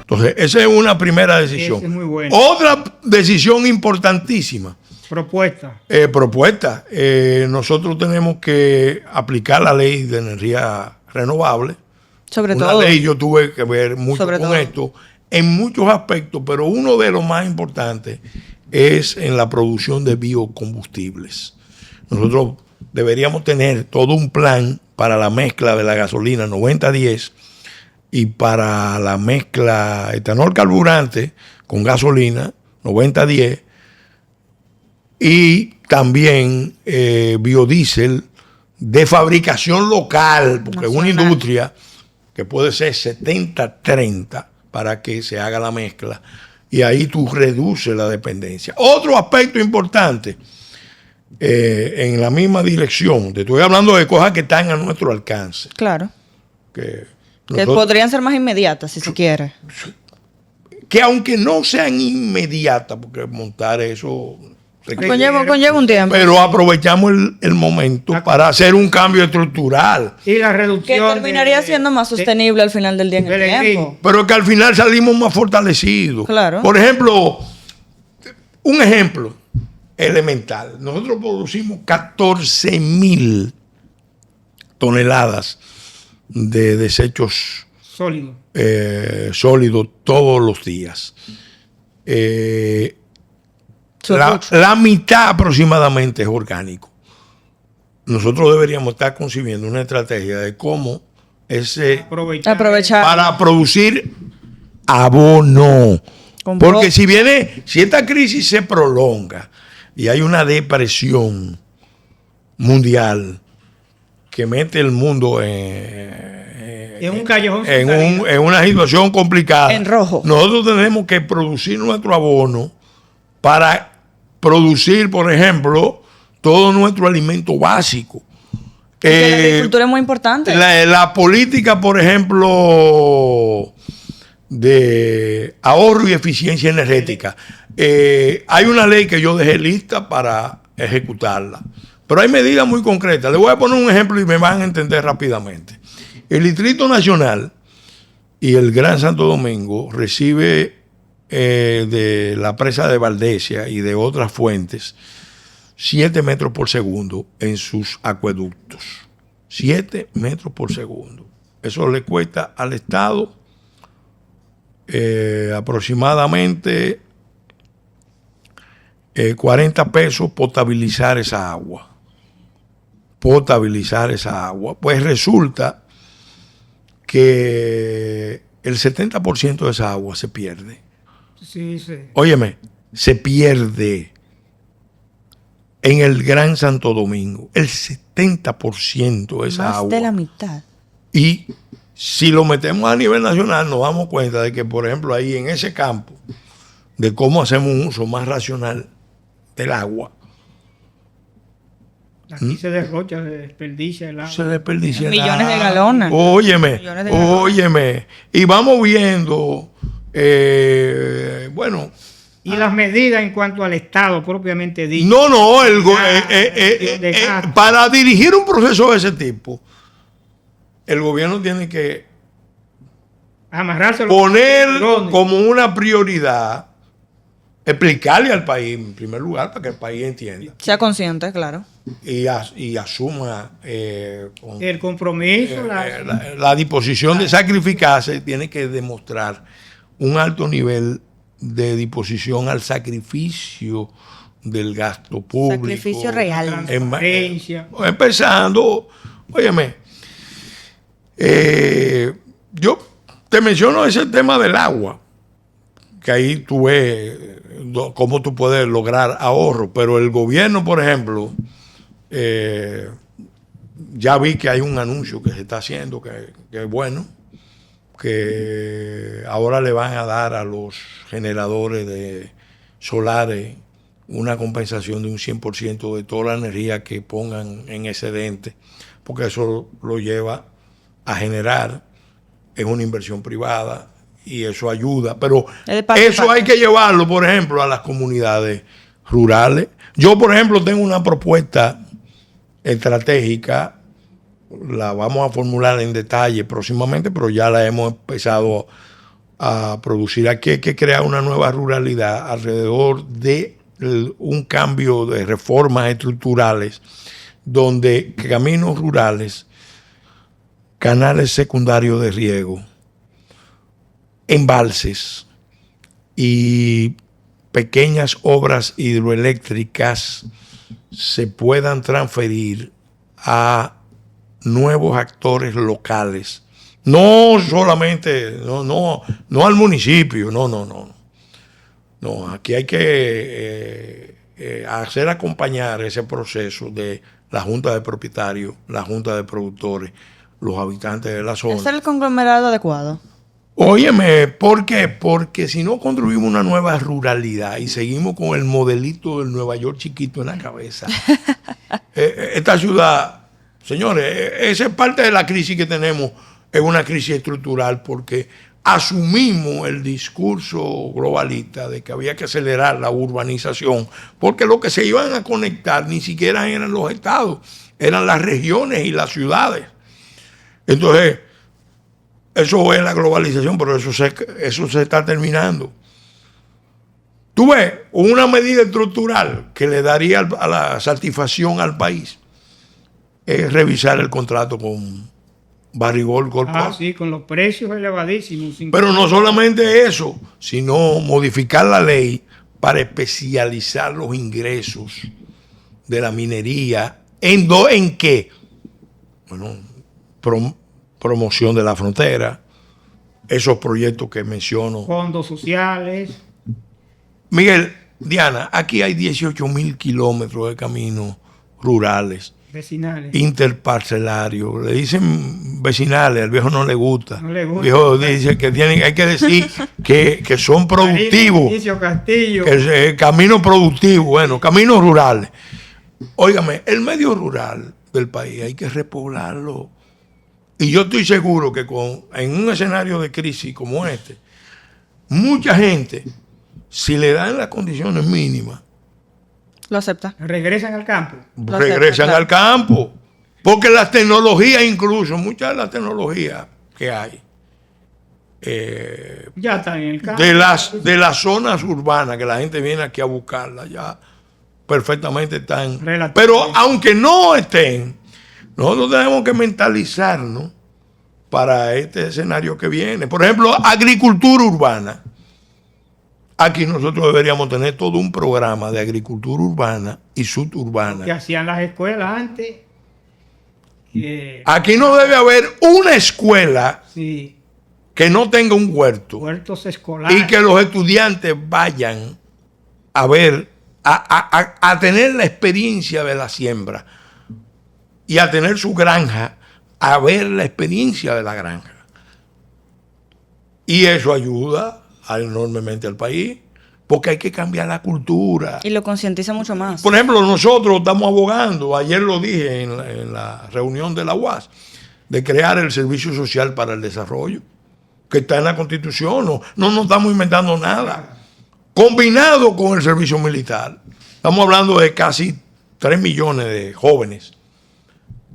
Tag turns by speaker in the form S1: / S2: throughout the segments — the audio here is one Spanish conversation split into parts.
S1: Entonces, esa es una primera decisión.
S2: Esa es muy buena.
S1: Otra decisión importantísima.
S2: Propuesta.
S1: Propuesta. Nosotros tenemos que aplicar la ley de energía renovable.
S3: Sobre
S1: Una
S3: todo.
S1: ley, yo tuve que ver mucho
S3: Sobre
S1: con
S3: todo.
S1: esto en muchos aspectos, pero uno de los más importantes es en la producción de biocombustibles. Nosotros deberíamos tener todo un plan para la mezcla de la gasolina 90-10 y para la mezcla etanol carburante con gasolina 90-10 y también biodiesel de fabricación local, porque es una
S3: Nacional.
S1: industria que puede ser 70-30 para que se haga la mezcla y ahí tú reduces la dependencia. Otro aspecto importante en la misma dirección, te estoy hablando de cosas que están a nuestro alcance,
S3: Claro.
S1: que
S3: Que
S1: nosotros-
S3: podrían ser más inmediatas, si se quiere.
S1: que aunque no sean inmediatas, porque montar eso
S3: Conlleva un tiempo.
S1: pero aprovechamos el momento para hacer un cambio estructural.
S2: Y la
S3: Que
S2: reducción.
S3: terminaría siendo más sostenible al final del día en el
S2: del
S3: tiempo.
S1: Pero que al final salimos más fortalecidos.
S3: Claro.
S1: Por ejemplo, un ejemplo elemental. Nosotros producimos 14,000 toneladas de desechos
S2: Sólido.
S1: sólidos todos los días.
S3: Eso es
S1: La,
S3: mucho.
S1: la mitad aproximadamente es orgánico. Nosotros deberíamos estar concibiendo una estrategia de cómo
S3: Aprovechar.
S1: para producir abono.
S3: Con
S1: Porque si esta crisis se prolonga y hay una depresión mundial que mete el mundo
S2: en un callejón. sin salida.
S1: en una situación complicada,
S3: En rojo.
S1: nosotros tenemos que producir nuestro abono para producir, por ejemplo, todo nuestro alimento básico.
S3: Que la agricultura es muy importante.
S1: La política, por ejemplo, de ahorro y eficiencia energética. Hay una ley que yo dejé lista para ejecutarla, pero hay medidas muy concretas. Le voy a poner un ejemplo y me van a entender rápidamente. El Distrito Nacional y el Gran Santo Domingo recibe de la presa de Valdesia y de otras fuentes 7 metros por segundo en sus acueductos. 7 metros por segundo. Eso le cuesta al Estado aproximadamente 40 pesos potabilizar esa agua. Pues resulta que el 70% de esa agua se pierde.
S2: Sí, sí.
S1: Óyeme, se pierde en el Gran Santo Domingo. El 70% de esa
S3: Más
S1: agua.
S3: de la mitad.
S1: Y si lo metemos a nivel nacional, nos damos cuenta de que, por ejemplo, ahí en ese campo, de cómo hacemos un uso más racional del agua,
S2: Aquí se derrocha, se desperdicia el agua.
S1: se desperdicia.
S3: Millones de galones.
S1: Óyeme,
S3: Millones de galones.
S1: óyeme. Y vamos viendo, bueno,
S2: Y las medidas en cuanto al Estado propiamente dicho.
S1: no,
S2: De
S1: para dirigir un proceso de ese tipo, el gobierno tiene que
S2: Amarrarse
S1: poner como una prioridad, explicarle al país, en primer lugar, para que el país entienda
S3: Sea consciente, claro.
S1: y asuma
S2: el compromiso.
S1: la disposición de sacrificarse. Tiene que demostrar un alto nivel de disposición al sacrificio del gasto público.
S3: Sacrificio real.
S2: Transparencia.
S1: Empezando, óyeme, yo te menciono ese tema del agua, que ahí tú ves cómo tú puedes lograr ahorro, pero el gobierno, por ejemplo, ya vi que hay un anuncio que se está haciendo, que es bueno, que ahora le van a dar a los generadores de solares una compensación de un 100% de toda la energía que pongan en excedente, porque eso lo lleva a generar en una inversión privada y eso ayuda, pero
S3: Es de parte
S1: eso
S3: y parte.
S1: hay que llevarlo, por ejemplo, a las comunidades rurales. Yo, por ejemplo, tengo una propuesta estratégica, la vamos a formular en detalle próximamente, pero ya la hemos empezado a producir. Aquí hay que crear una nueva ruralidad alrededor de un cambio de reformas estructurales donde caminos rurales, canales secundarios de riego, embalses y pequeñas obras hidroeléctricas se puedan transferir a nuevos actores locales. No solamente, no al municipio, no, aquí hay que hacer acompañar ese proceso de la Junta de Propietarios, la Junta de Productores, los habitantes de la zona.
S3: ¿Es el conglomerado adecuado?
S1: Óyeme, ¿por qué? Porque si no construimos una nueva ruralidad y seguimos con el modelito del Nueva York chiquito en la cabeza, esta ciudad, señores, esa es parte de la crisis que tenemos, es una crisis estructural porque asumimos el discurso globalista de que había que acelerar la urbanización, porque lo que se iban a conectar ni siquiera eran los estados, eran las regiones y las ciudades. Entonces, eso es la globalización, pero eso se está terminando. Tú ves, una medida estructural que le daría a la satisfacción al país es revisar el contrato con Barrigol Corporation.
S2: Sí, con los precios elevadísimos.
S1: Pero no solamente eso, sino modificar la ley para especializar los ingresos de la minería. ¿En qué? Bueno, promoción de la frontera, esos proyectos que menciono.
S2: Fondos sociales.
S1: Miguel, Diana, aquí hay 18,000 kilómetros de caminos rurales.
S2: Vecinales.
S1: Interparcelarios. Le dicen vecinales, al viejo no le gusta.
S2: No le gusta.
S1: El viejo dice que hay que decir que son productivos.
S2: Castillo.
S1: Que caminos productivos, bueno, caminos rurales. Óigame, el medio rural del país hay que repoblarlo. Y yo estoy seguro que en un escenario de crisis como este, mucha gente, si le dan las condiciones mínimas,
S3: Lo acepta.
S2: Regresan al campo.
S1: regresan al campo. Porque las tecnologías, incluso, muchas de las tecnologías que hay,
S2: ya están en el campo.
S1: de las zonas urbanas, que la gente viene aquí a buscarlas, ya perfectamente están. Pero aunque no estén, nosotros tenemos que mentalizarnos para este escenario que viene. Por ejemplo, agricultura urbana. Aquí nosotros deberíamos tener todo un programa de agricultura urbana y suburbana.
S2: Que hacían las escuelas antes.
S1: Aquí no debe haber una escuela
S2: Sí.
S1: que no tenga un huerto.
S2: Huertos escolares.
S1: Y que los estudiantes vayan a ver, a tener la experiencia de la siembra y a tener su granja, a ver la experiencia de la granja. Y eso ayuda enormemente al país, porque hay que cambiar la cultura.
S3: Y lo concientiza mucho más.
S1: Por ejemplo, nosotros estamos abogando, ayer lo dije en la reunión de la UAS, de crear el Servicio Social para el Desarrollo, que está en la Constitución, no nos estamos inventando nada. Combinado con el servicio militar, estamos hablando de casi 3 millones de jóvenes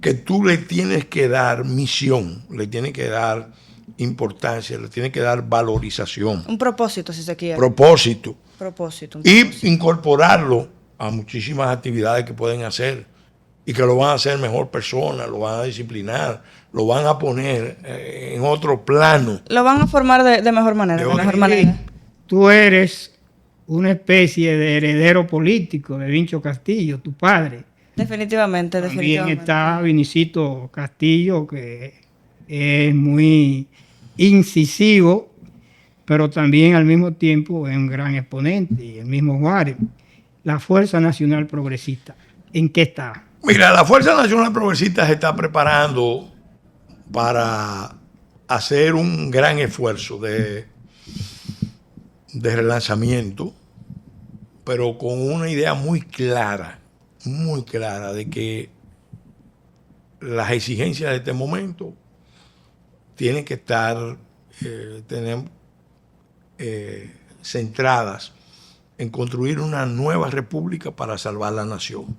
S1: que tú le tienes que dar misión, le tienes que dar importancia, le tienes que dar valorización.
S3: Un propósito, si se quiere.
S1: Propósito.
S3: Propósito.
S1: Y incorporarlo a muchísimas actividades que pueden hacer y que lo van a hacer mejor persona, lo van a disciplinar, lo van a poner en otro plano.
S3: Lo van a formar de mejor manera. De mejor manera.
S2: Tú eres una especie de heredero político de Vincho Castillo, tu padre.
S3: Definitivamente.
S2: También está Vinicito Castillo, que es muy incisivo, pero también al mismo tiempo es un gran exponente, y el mismo Juárez. La Fuerza Nacional Progresista, ¿en qué está?
S1: Mira, la Fuerza Nacional Progresista se está preparando para hacer un gran esfuerzo de relanzamiento, pero con una idea muy clara de que las exigencias de este momento tienen que estar centradas en construir una nueva república para salvar la nación.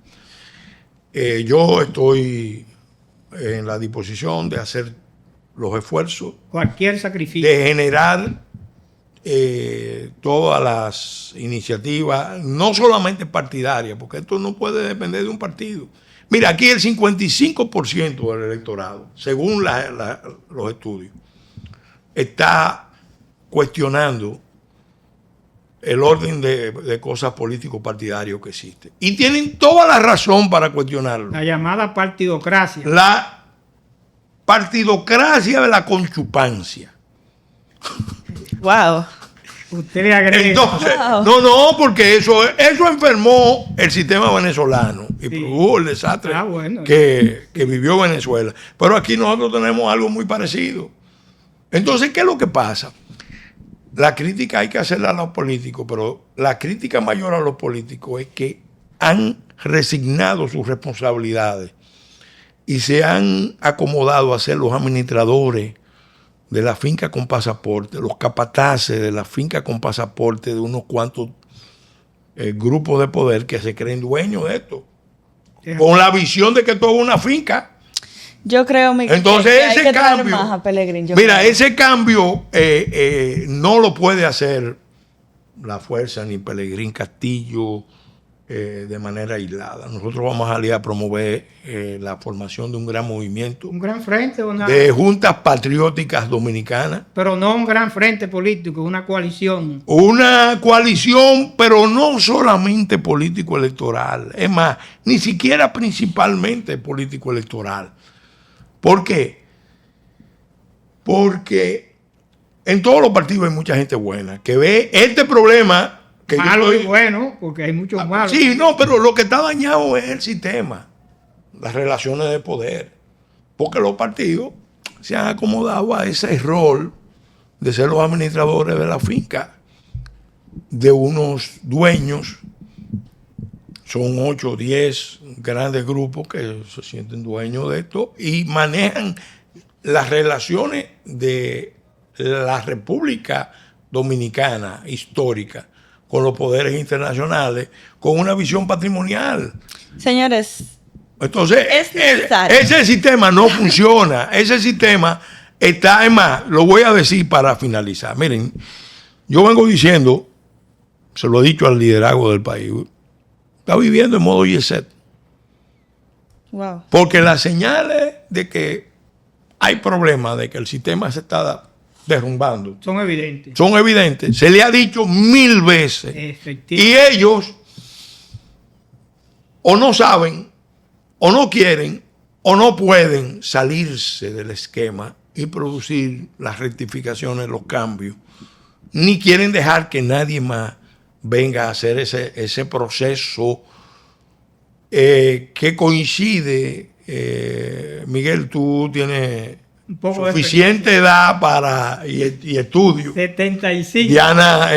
S1: Yo estoy en la disposición de hacer los esfuerzos,
S2: cualquier sacrificio,
S1: de generar todas las iniciativas, no solamente partidarias, porque esto no puede depender de un partido. Mira, aquí el 55% del electorado, según los estudios, está cuestionando el orden de cosas político-partidarios que existe. Y tienen toda la razón para cuestionarlo.
S2: La llamada partidocracia.
S1: La partidocracia de la conchupancia.
S3: Wow.
S2: Usted le agrega.
S1: Entonces,
S3: Wow.
S1: no, porque eso enfermó el sistema venezolano y
S2: Sí.
S1: produjo el desastre
S2: Bueno.
S1: que vivió Venezuela. Pero aquí nosotros tenemos algo muy parecido. Entonces, ¿qué es lo que pasa? La crítica hay que hacerla a los políticos, pero la crítica mayor a los políticos es que han resignado sus responsabilidades y se han acomodado a ser los administradores de la finca con pasaporte, los capataces de la finca con pasaporte de unos cuantos grupos de poder que se creen dueños de esto, con la visión de que todo es una finca.
S3: Yo creo, Miguel,
S1: Entonces,
S3: que hay
S1: ese
S3: que traer
S1: cambio,
S3: más a Pellegrín. Yo
S1: mira,
S3: creo.
S1: ese cambio no lo puede hacer la fuerza ni Pellegrín Castillo de manera aislada. Nosotros vamos a salir a promover la formación de un gran movimiento
S2: Un gran frente,
S1: de juntas patrióticas dominicanas.
S2: pero no un gran frente político, una coalición.
S1: Una coalición, pero no solamente político-electoral. Es más, ni siquiera principalmente político-electoral. ¿Por qué? Porque en todos los partidos hay mucha gente buena que ve este problema. Que yo
S2: Malo y
S1: estoy-
S2: bueno, porque hay muchos malos.
S1: Sí, no, pero lo que está dañado es el sistema, las relaciones de poder. Porque los partidos se han acomodado a ese rol de ser los administradores de la finca, de unos dueños. Son 8 o 10 grandes grupos que se sienten dueños de esto y manejan las relaciones de la República Dominicana histórica con los poderes internacionales, con una visión patrimonial.
S3: Señores,
S1: Entonces,
S3: Es necesario.
S1: ese sistema no funciona. Ese sistema está, es más, lo voy a decir para finalizar. Miren, yo vengo diciendo, se lo he dicho al liderazgo del país, está viviendo en modo jet set.
S3: wow.
S1: Porque las señales de que hay problemas, de que el sistema se está derrumbando,
S2: Son evidentes.
S1: son evidentes. Se le ha dicho 1000 veces.
S2: Efectivamente.
S1: Y ellos o no saben, o no quieren, o no pueden salirse del esquema y producir las rectificaciones, los cambios. Ni quieren dejar que nadie más venga a hacer ese proceso que coincide. Miguel, tú tienes
S2: Un poco de
S1: suficiente edad para y estudio.
S2: 75.
S1: Diana,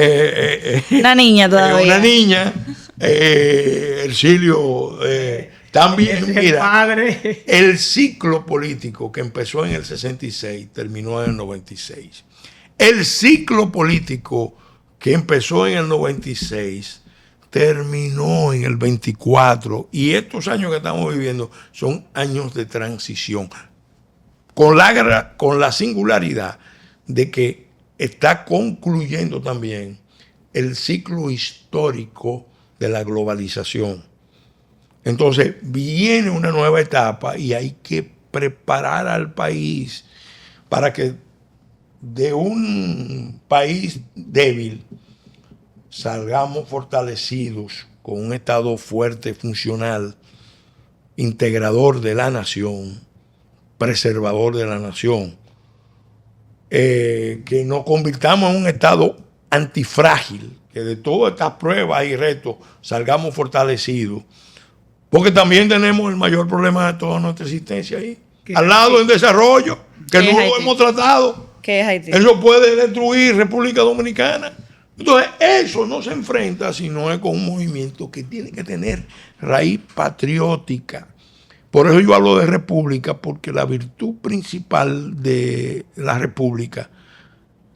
S3: Una niña todavía.
S1: una niña, Ercilio, también,
S2: Ese
S1: mira,
S2: padre.
S1: el ciclo político que empezó en el 66 terminó en el 96. El ciclo político que empezó en el 96 terminó en el 24 y estos años que estamos viviendo son años de transición con la singularidad de que está concluyendo también el ciclo histórico de la globalización. Entonces viene una nueva etapa y hay que preparar al país para que de un país débil salgamos fortalecidos con un Estado fuerte, funcional, integrador de la nación, preservador de la nación, que nos convirtamos en un Estado antifrágil, que de todas estas pruebas y retos salgamos fortalecidos, porque también tenemos el mayor problema de toda nuestra existencia ahí,
S2: ¿Qué?
S1: al lado en desarrollo, que
S3: ¿Qué es
S1: no lo
S3: Haití?
S1: hemos tratado.
S3: ¿Qué es Haití?
S1: Eso puede destruir República Dominicana. Entonces, eso no se enfrenta sino es con un movimiento que tiene que tener raíz patriótica. Por eso yo hablo de república, porque la virtud principal de la república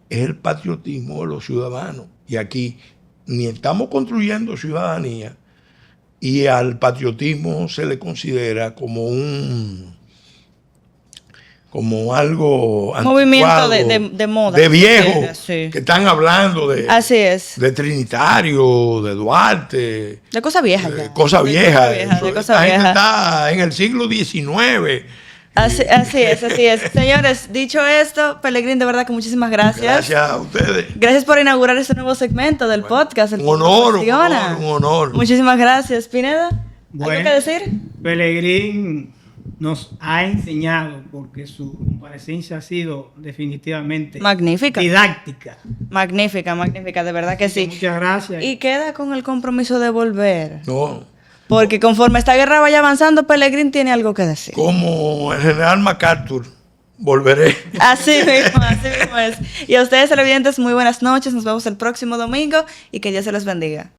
S1: es el patriotismo de los ciudadanos. Y aquí ni estamos construyendo ciudadanía y al patriotismo se le considera como como algo
S3: Movimiento
S1: anticuado,
S3: de moda.
S1: de viejo,
S3: Sí.
S1: que están hablando
S3: Así es.
S1: de Trinitario, de Duarte,
S3: De cosas viejas ya.
S1: cosas viejas.
S3: De cosas
S1: Esta gente
S3: viejas.
S1: está en el siglo XIX.
S3: Así es. Señores, dicho esto, Pelegrín, de verdad que muchísimas gracias.
S1: Gracias a ustedes.
S3: Gracias por inaugurar este nuevo segmento del podcast. El
S1: Un honor, un
S3: Cuestiona.
S1: honor, un honor.
S3: Muchísimas gracias. Pineda, ¿algo
S2: Bueno.
S3: que decir?
S2: Pelegrín nos ha enseñado, porque su comparecencia ha sido definitivamente
S3: Magnífica.
S2: didáctica.
S3: Magnífica, de verdad que sí.
S2: Muchas gracias.
S3: Y queda con el compromiso de volver.
S1: No,
S3: Porque conforme esta guerra vaya avanzando, Pelegrín tiene algo que decir.
S1: como el general MacArthur, volveré.
S3: Así mismo es. Y a ustedes, televidentes, muy buenas noches. Nos vemos el próximo domingo y que Dios se los bendiga.